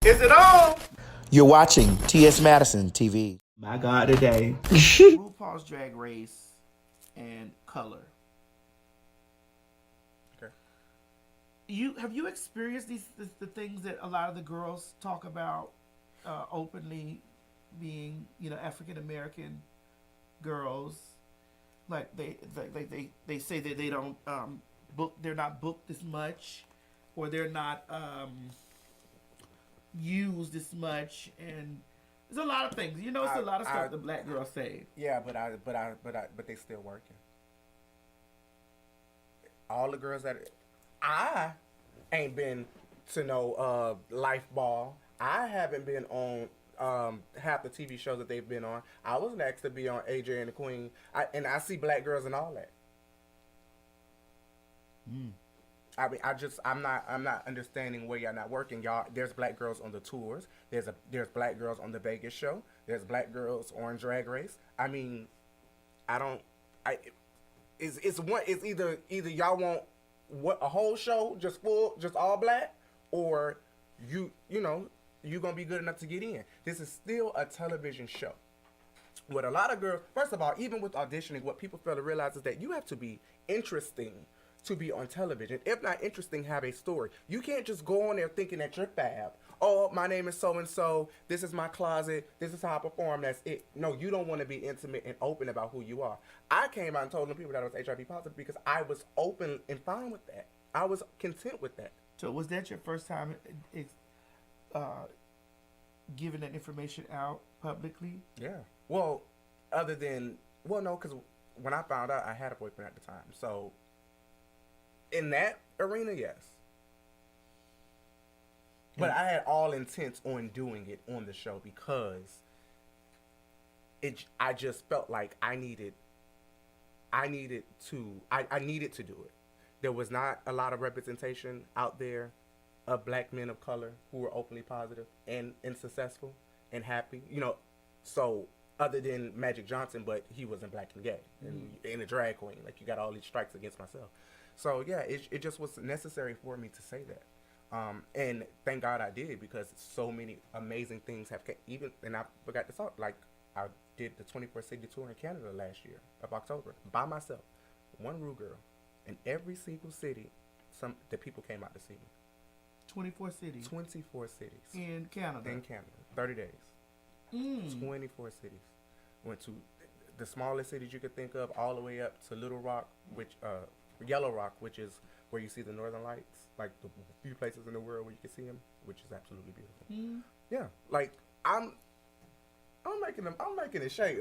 Is it on? You're watching Madison TV. My God, today. RuPaul's Drag Race and Color. Okay. Have you experienced the things that a lot of the girls talk about openly, being African American girls, like they say that they don't they're not booked as much, or they're not used as much, and there's a lot of things. It's a lot of stuff the black girls say. Yeah, but they still working. All the girls that I ain't been to no Life Ball. I haven't been on half the TV shows that they've been on. I was next to be on AJ and the Queen. I see black girls and all that. I mean, I'm not understanding where y'all not working. Y'all, there's black girls on the tours. There's black girls on the Vegas show. There's black girls on Drag Race. I mean, it's either y'all want a whole show just all black, or you gonna be good enough to get in. This is still a television show. What a lot of girls, first of all, even with auditioning, what people fail to realize is that you have to be interesting to be on television. If not interesting, have a story. You can't just go on there thinking that you're fab. Oh, my name is so-and-so. This is my closet. This is how I perform. That's it. No, you don't want to be intimate and open about who you are. I came out and told them people that I was HIV positive because I was open and fine with that. I was content with that. So was that your first time giving that information out publicly? Yeah. Well, no, because when I found out, I had a boyfriend at the time. So in that arena, yes. But I had all intents on doing it on the show because I just felt like I needed to do it. There was not a lot of representation out there of black men of color who were openly positive and successful and happy. So other than Magic Johnson, but he wasn't black and gay and a drag queen. Like, you got all these strikes against myself. So yeah, it just was necessary for me to say that. And thank God I did, because so many amazing things have and I forgot to talk, like I did the 24 city tour in Canada last year of October by myself, one Ru girl, in every single city. The people came out to see me. 24 cities. 24 cities in Canada. 30 days. 24 cities. Went to the smallest cities you could think of, all the way up to Little Rock, Yellow Rock, which is where you see the Northern Lights, like the few places in the world where you can see them, which is absolutely beautiful. Yeah, like I'm making a shake.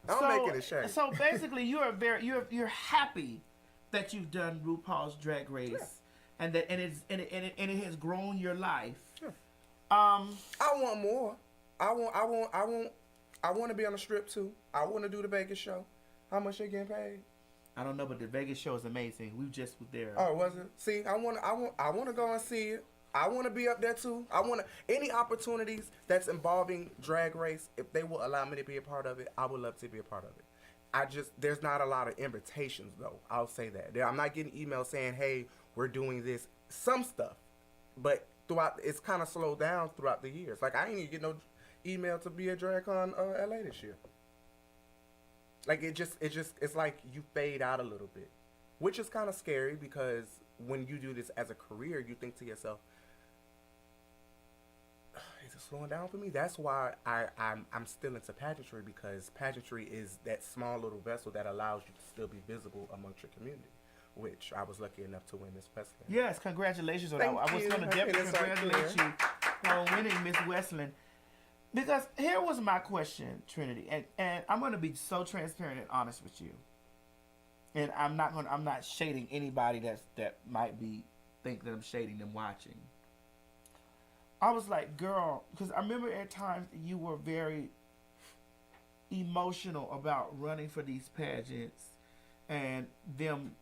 Making a shake. So basically, you're happy that you've done RuPaul's Drag Race, and it has grown your life. Yeah. I want more. I want to be on the strip too. I want to do the Vegas show. How much they getting paid? I don't know, but the Vegas show is amazing. We just was there. Oh, was it? See, I want to go and see it. I want to be up there too. Any opportunities that's involving Drag Race, if they will allow me to be a part of it, I would love to be a part of it. There's not a lot of invitations though. I'll say that. I'm not getting emails saying, "Hey, we're doing this." Some stuff, but it's kind of slowed down throughout the years. Like, I ain't even get no email to be a DragCon LA this year. Like, it's like you fade out a little bit, which is kind of scary, because when you do this as a career, you think to yourself, is it slowing down for me? That's why I'm still into pageantry, because pageantry is that small little vessel that allows you to still be visible amongst your community, which I was lucky enough to win Miss Wessland. Yes, congratulations on that. I was going to definitely congratulate you on winning Miss Wessland. Because here was my question, Trinity, and I'm going to be so transparent and honest with you. And I'm not shading anybody that might think that I'm shading them watching. I was like, girl, because I remember at times you were very emotional about running for these pageants and them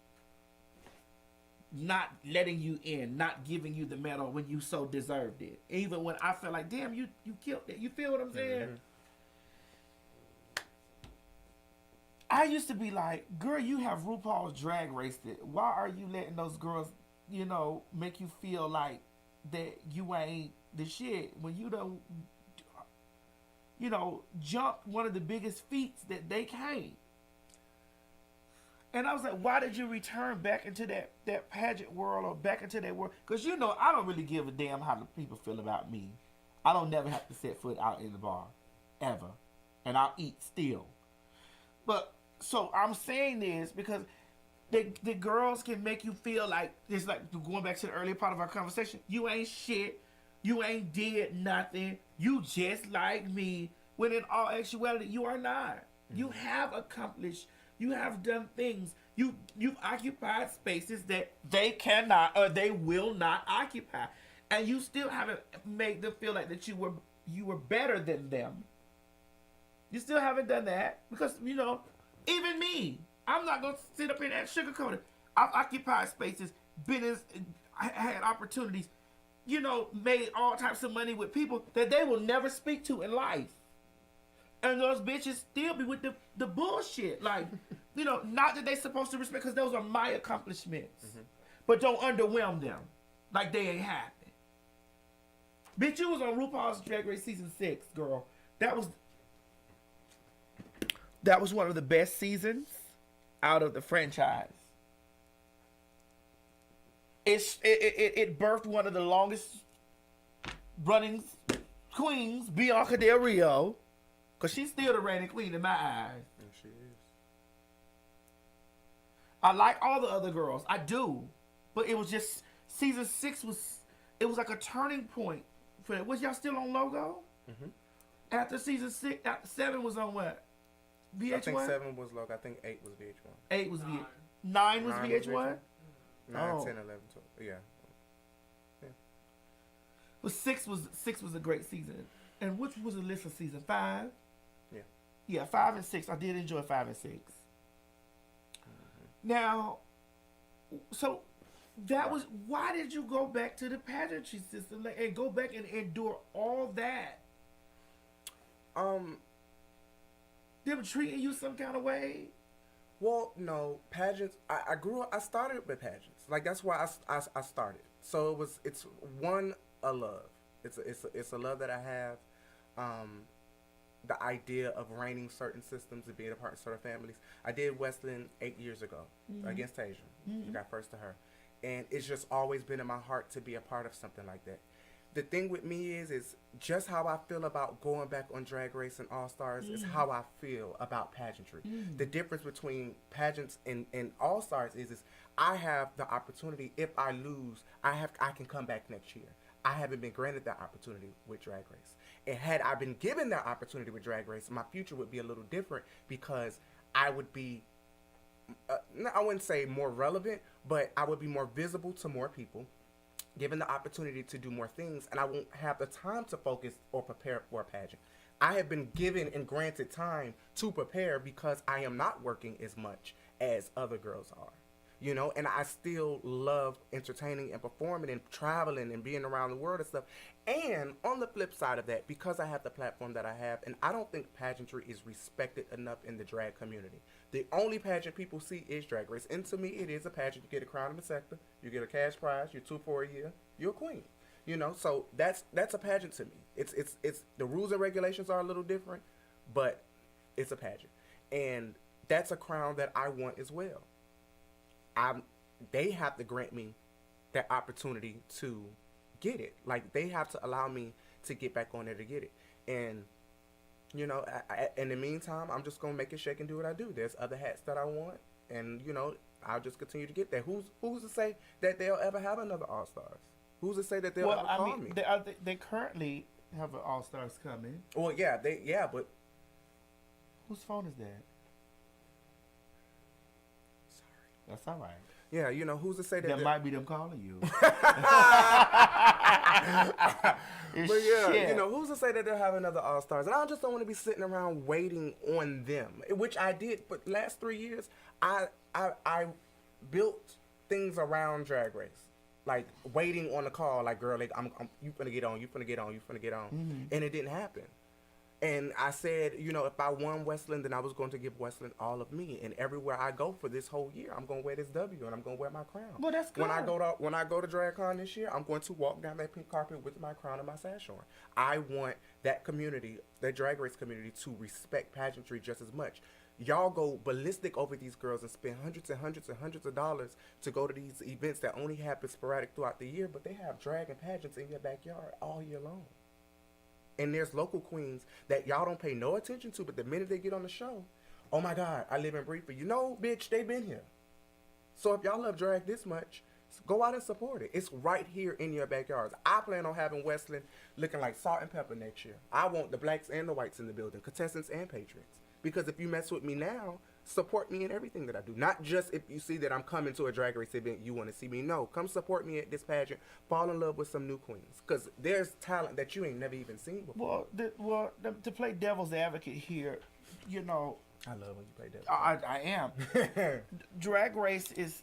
not letting you in, not giving you the medal when you so deserved it. Even when I felt like, damn, you killed it. You feel what I'm saying? Mm-hmm. I used to be like, girl, you have RuPaul's Drag Race. Why are you letting those girls, make you feel like that you ain't the shit when you don't, jump one of the biggest feats that they can't. And I was like, why did you return back into that pageant world or back into that world? Because, I don't really give a damn how the people feel about me. I don't never have to set foot out in the bar, ever. And I'll eat still. But, so I'm saying this because the girls can make you feel like, it's like going back to the earlier part of our conversation, you ain't shit, you ain't did nothing, you just like me, when in all actuality, you are not. Mm-hmm. You have accomplished. You have done things. You've occupied spaces that they cannot or they will not occupy, and you still haven't made them feel like that you were better than them. You still haven't done that because even me, I'm not gonna sit up here and sugarcoat it. I've occupied spaces, I had opportunities, made all types of money with people that they will never speak to in life. And those bitches still be with the bullshit. Like, not that they supposed to respect, because those are my accomplishments. Mm-hmm. But don't underwhelm them. Like they ain't happening. Bitch, you was on RuPaul's Drag Race Season 6, girl. That was one of the best seasons out of the franchise. It birthed one of the longest running queens, Bianca Del Rio. Because she's still the reigning queen in my eyes. And she is. I like all the other girls. I do. But it was just, season 6 it was like a turning point for that. Was y'all still on Logo? Mm-hmm. After season 6, 7 was on what? VH1? I think 7 was Logo. I think 8 was VH1. 8 was VH1. 9 was VH1? 9, 10, 11, 12. Yeah. But 6 was a great season. And which was the list of season 5? Yeah, 5 and 6. I did enjoy 5 and 6. Mm-hmm. Now, so that was, why did you go back to the pageantry system and go back and endure all that? They were treating you some kind of way? Well, no, pageants. I grew up. I started with pageants. Like that's why I started. So it's a love. It's a love that I have. The idea of reigning certain systems and being a part of certain families. I did Wessland 8 years ago against TsM. Mm-hmm. I got first to her. And it's just always been in my heart to be a part of something like that. The thing with me is just how I feel about going back on Drag Race and All Stars is how I feel about pageantry. The difference between pageants and All Stars is I have the opportunity, if I lose, I can come back next year. I haven't been granted that opportunity with Drag Race. And had I been given that opportunity with Drag Race, my future would be a little different because I would be, I wouldn't say more relevant, but I would be more visible to more people, given the opportunity to do more things, and I won't have the time to focus or prepare for a pageant. I have been given and granted time to prepare because I am not working as much as other girls are. And I still love entertaining and performing and traveling and being around the world and stuff. And on the flip side of that, because I have the platform that I have, and I don't think pageantry is respected enough in the drag community. The only pageant people see is Drag Race. And to me, it is a pageant. You get a crown and a scepter. You get a cash prize. You're 2 for a year. You're a queen. So that's a pageant to me. It's the rules and regulations are a little different, but it's a pageant. And that's a crown that I want as well. They have to grant me that opportunity to get it. Like, they have to allow me to get back on there to get it. And, in the meantime, I'm just going to make it shake and do what I do. There's other hats that I want. And, I'll just continue to get there. Who's to say that they'll ever have another All-Stars? Who's to say that they'll ever call me? They currently have an All-Stars coming. Well, but... Whose phone is that? Sorry. That's all right. Yeah, who's to say that... That might be them calling you. But yeah, who's to say that they'll have another All-Stars? And I just don't want to be sitting around waiting on them, which I did. But last 3 years, I built things around Drag Race. Like, waiting on the call, like, girl, like, you finna get on, you finna get on, you finna get on. Mm-hmm. And it didn't happen. And I said, you know, if I won Wessland, then I was going to give Wessland all of me. And everywhere I go for this whole year, I'm going to wear this W and I'm going to wear my crown. Well, that's good. When I go to DragCon this year, I'm going to walk down that pink carpet with my crown and my sash on. I want that community, that Drag Race community, to respect pageantry just as much. Y'all go ballistic over these girls and spend hundreds and hundreds and hundreds of dollars to go to these events that only happen sporadic throughout the year, but they have drag and pageants in your backyard all year long. And there's local queens that y'all don't pay no attention to, but the minute they get on the show, oh my God, I live and breathe for you. No, bitch, they been here. So if y'all love drag this much, go out and support it. It's right here in your backyards. I plan on having Wessland looking like salt and pepper next year. I want the blacks and the whites in the building, contestants and patrons. Because if you mess with me now, support me in everything that I do. Not just if you see that I'm coming to a Drag Race event, you want to see me. No, come support me at this pageant. Fall in love with some new queens. Because there's talent that you ain't never even seen before. To play devil's advocate here, you know. I love when you play devil's I am. Drag Race is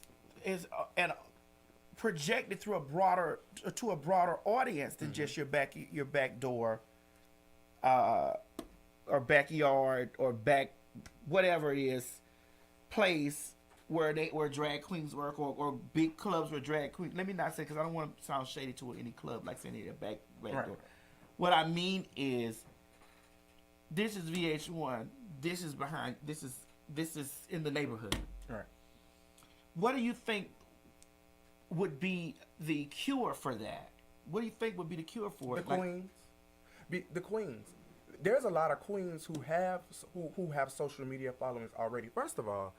projected through a broader audience than just your back door, or backyard or back whatever it is place where drag queens work, or big clubs where drag queens. Let me not say, because I don't want to sound shady to any club like saying a back door. What I mean is, this is VH1. This is behind. This is in the neighborhood. Right. What do you think would be the cure for that? What do you think would be the cure for it? The queens. There's a lot of queens who have social media followings already. First of all,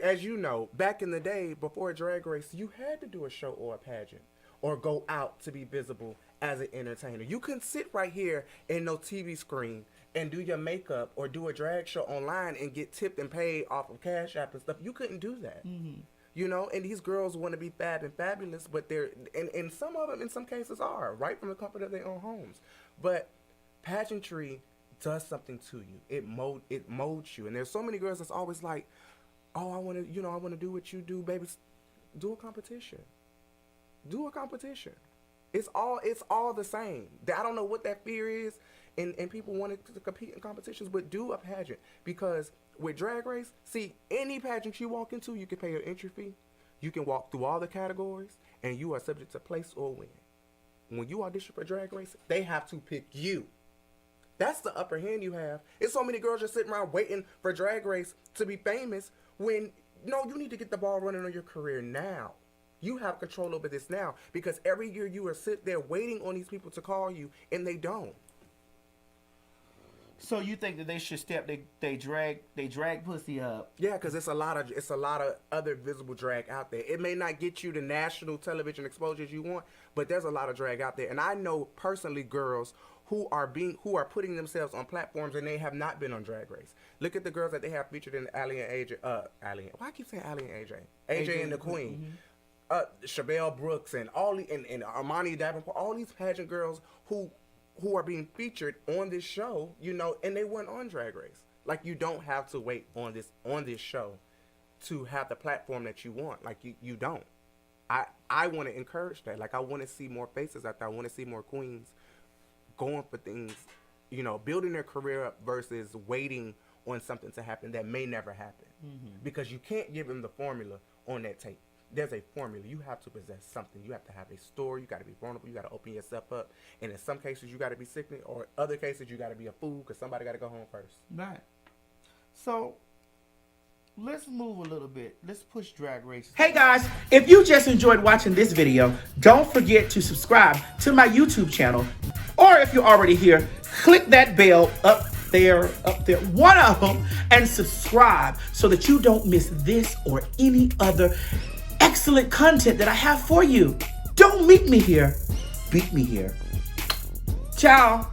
as you know, back in the day, before Drag Race, you had to do a show or a pageant or go out to be visible as an entertainer. You couldn't sit right here in no TV screen and do your makeup or do a drag show online and get tipped and paid off of Cash App and stuff. You couldn't do that. Mm-hmm. You know, and these girls want to be fab and fabulous, but and some of them in some cases are, right from the comfort of their own homes. But pageantry does something to you. It molds you. And there's so many girls that's always like, oh, I want to do what you do, baby. Do a competition. Do a competition. It's all the same. I don't know what that fear is, and people want to compete in competitions, but do a pageant. Because with Drag Race, see, any pageant you walk into, you can pay your entry fee. You can walk through all the categories, and you are subject to place or win. When you audition for Drag Race, they have to pick you. That's the upper hand you have. It's so many girls just sitting around waiting for Drag Race to be famous when, no, you need to get the ball running on your career now. You have control over this now, because every year you are sit there waiting on these people to call you, and they don't. So you think that they should step they drag pussy up? Yeah, because it's a lot of other visible drag out there. It may not get you the national television exposures you want, but there's a lot of drag out there. And I know personally girls who are putting themselves on platforms and they have not been on Drag Race. Look at the girls that they have featured in Ali and AJ. Ali. Why I keep saying Ali and AJ? AJ and the Queen. Mm-hmm. Chevelle Brooks and and Armani Davenport. All these pageant girls who are being featured on this show, you know, and they weren't on Drag Race. Like, you don't have to wait on this show to have the platform that you want. Like, you don't. I want to encourage that. Like, I want to see more faces out there. I want to see more queens going for things, you know, building their career up versus waiting on something to happen that may never happen. Mm-hmm. Because you can't give them the formula on that tape. There's a formula. You have to possess something. You have to have a story. You got to be vulnerable. You got to open yourself up. And in some cases, you got to be sickening, or other cases, you got to be a fool because somebody got to go home first. Right. So let's move a little bit. Let's push Drag Race. Hey guys, if you just enjoyed watching this video, don't forget to subscribe to my YouTube channel. Or if you're already here, click that bell up there, one of them, and subscribe so that you don't miss this or any other excellent content that I have for you. Don't meet me here, beat me here. Ciao.